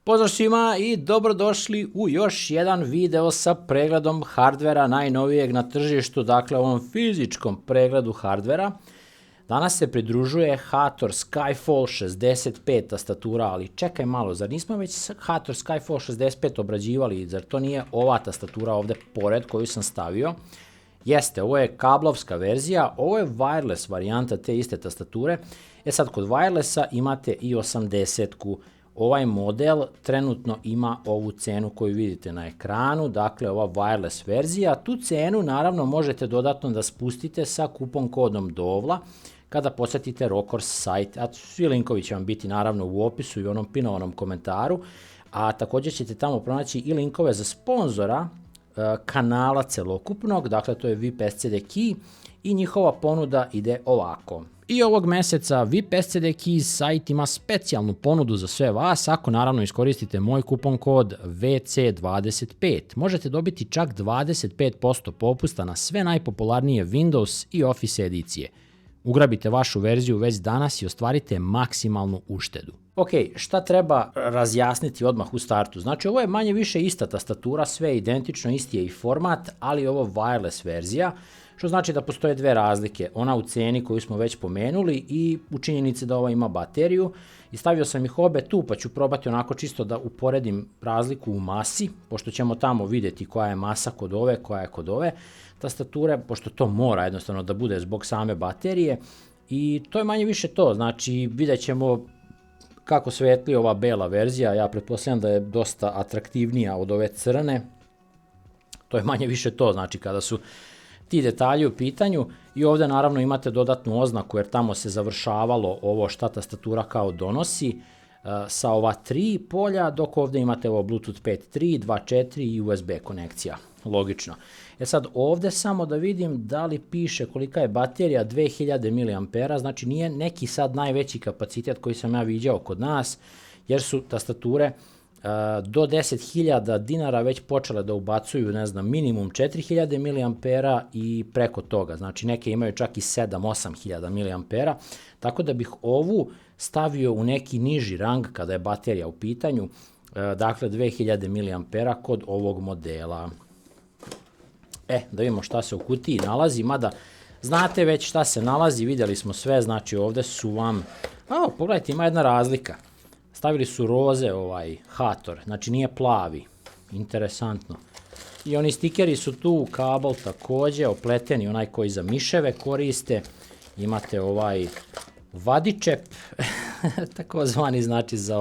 Pozdrav svima i dobrodošli u još jedan video sa pregledom hardvera najnovijeg na tržištu, dakle ovom fizičkom pregledu hardvera. Danas se pridružuje Hathor Skyfall 65 tastatura, ali čekaj malo, zar nismo već Hathor Skyfall 65 obrađivali, zar to nije ova tastatura ovde pored koju sam stavio? Jeste, ovo je kablovska verzija, ovo je wireless varijanta te iste tastature. Sad kod wirelessa imate i 80-ku. Ovaj model trenutno ima ovu cenu koju vidite na ekranu, dakle ova wireless verzija. Tu cenu naravno možete dodatno da spustite sa kupon kodom DOVLA kada posetite Rokors sajt, a svi linkovi će vam biti naravno u opisu i onom pinovanom komentaru, a također ćete tamo pronaći i linkove za sponzora kanala celokupnog, dakle to je VIP SCD Key i njihova ponuda ide ovako. I ovog meseca VIP SCD Keys sajt ima specijalnu ponudu za sve vas, ako naravno iskoristite moj kupon kod VC25. Možete dobiti čak 25% popusta na sve najpopularnije Windows i Office edicije. Ugrabite vašu verziju već danas i ostvarite maksimalnu uštedu. Ok, šta treba razjasniti odmah u startu? Znači ovo je manje više ista tastatura, sve je identično, isti je i format, ali ovo wireless verzija, što znači da postoje dve razlike. Ona u ceni koju smo već pomenuli i u činjenici da ova ima bateriju. I stavio sam ih obe tu, pa ću probati onako čisto da uporedim razliku u masi, pošto ćemo tamo vidjeti koja je masa kod ove, koja je kod ove tastature, pošto to mora jednostavno da bude zbog same baterije. I to je manje više to, znači vidjet ćemo kako svetli ova bela verzija, ja pretpostavljam da je dosta atraktivnija od ove crne. To je manje više to, znači kada su ti detalji u pitanju i ovdje naravno imate dodatnu oznaku jer tamo se završavalo ovo šta tastatura kao donosi sa ova 3 polja, dok ovdje imate ovo Bluetooth 5.3, 2.4 i USB konekcija, logično. Sad ovdje samo da vidim da li piše kolika je baterija, 2000 mAh, znači nije neki sad najveći kapacitet koji sam ja viđao kod nas, jer su tastature do 10.000 dinara već počele da ubacuju, ne znam, minimum 4.000 mAh i preko toga, znači neke imaju čak i 7-8.000 mAh, tako da bih ovu stavio u neki niži rang kada je baterija u pitanju, dakle 2000 mAh kod ovog modela. Da vidimo šta se u kutiji nalazi, mada znate već šta se nalazi, vidjeli smo sve, znači ovdje su vam, pogledajte, ima jedna razlika. Stavili su roze ovaj Hathor, znači nije plavi, interesantno. I oni stikeri su tu, kabel također, opleteni, onaj koji za miševe koriste. Imate ovaj vadičep, takozvani znači za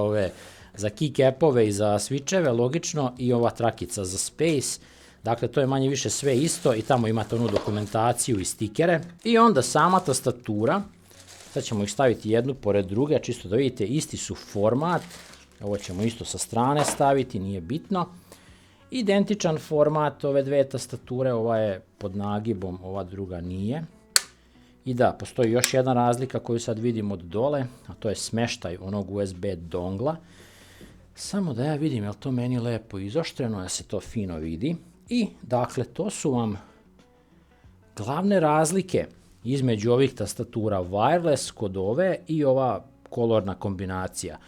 keycapove i za switcheve, logično, i ova trakica za space. Dakle, to je manje više sve isto i tamo imate onu dokumentaciju i stikere. I onda sama tastatura. Sad ćemo ih staviti jednu pored druge, čisto da vidite, isti su format. Ovo ćemo isto sa strane staviti, nije bitno. Identičan format ove dve tastature, ova je pod nagibom, ova druga nije. I da, postoji još jedna razlika koju sad vidim od dole, a to je smeštaj onog USB dongla. Samo da ja vidim, je li to meni lepo izoštreno, da se to fino vidi. I, dakle, to su vam glavne razlike između ovih tastatura wireless kod ove i ova kolorna kombinacija,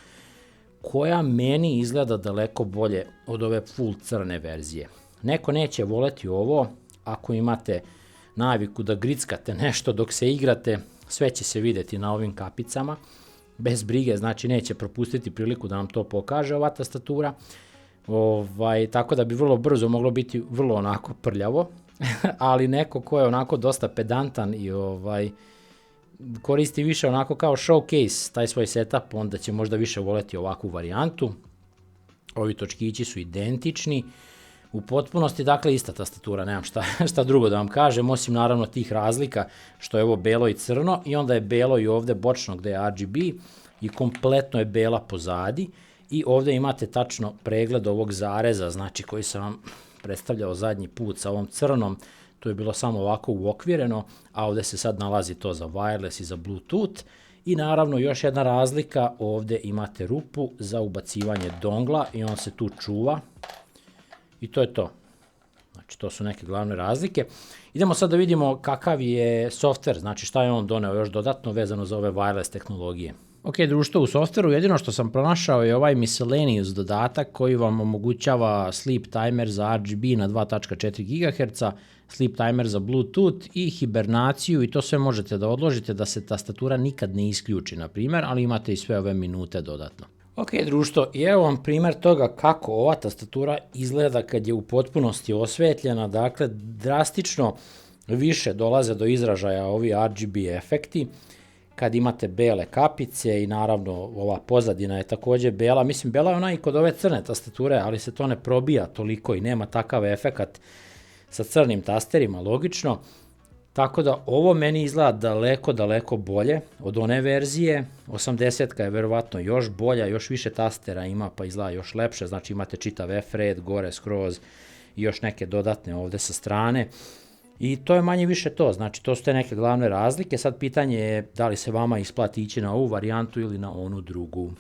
koja meni izgleda daleko bolje od ove full crne verzije. Neko neće voleti ovo, ako imate naviku da grickate nešto dok se igrate, sve će se vidjeti na ovim kapicama, bez brige, znači neće propustiti priliku da nam to pokaže ova tastatura, tako da bi vrlo brzo moglo biti vrlo onako prljavo. Ali neko ko je onako dosta pedantan i koristi više onako kao showcase taj svoj setup, onda će možda više voleti ovakvu varijantu. Ovi točkići su identični u potpunosti, dakle ista tastatura, nemam šta drugo da vam kažem, osim naravno tih razlika što je ovo belo i crno i onda je belo i ovdje bočno gde je RGB i kompletno je bela pozadi i ovdje imate tačno pregled ovog zareza, znači koji sam vam predstavljao zadnji put sa ovom crnom, to je bilo samo ovako uokvireno, a ovdje se sad nalazi to za wireless i za Bluetooth. I naravno još jedna razlika, ovdje imate rupu za ubacivanje dongla i on se tu čuva. I to je to. Znači to su neke glavne razlike. Idemo sad da vidimo kakav je softver, znači šta je on doneo još dodatno vezano za ove wireless tehnologije. Ok, društvo, u softveru jedino što sam pronašao je ovaj miscellaneous dodatak koji vam omogućava sleep timer za RGB na 2.4 GHz, sleep timer za Bluetooth i hibernaciju i to sve možete da odložite da se tastatura nikad ne isključi, na primjer, ali imate i sve ove minute dodatno. Ok, društvo, i evo vam primjer toga kako ova tastatura izgleda kad je u potpunosti osvetljena, dakle, drastično više dolaze do izražaja ovi RGB efekti, kad imate bele kapice i naravno ova pozadina je također bela. Mislim, bela je ona i kod ove crne tastature, ali se to ne probija toliko i nema takav efekat sa crnim tasterima, logično. Tako da ovo meni izgleda daleko bolje od one verzije. 80-ka je verovatno još bolja, još više tastera ima pa izgleda još lepše, znači imate čitav F-red, gore skroz i još neke dodatne ovde sa strane. I to je manje više to, znači to su te neke glavne razlike. Sad pitanje je da li se vama isplati ići na ovu varijantu ili na onu drugu.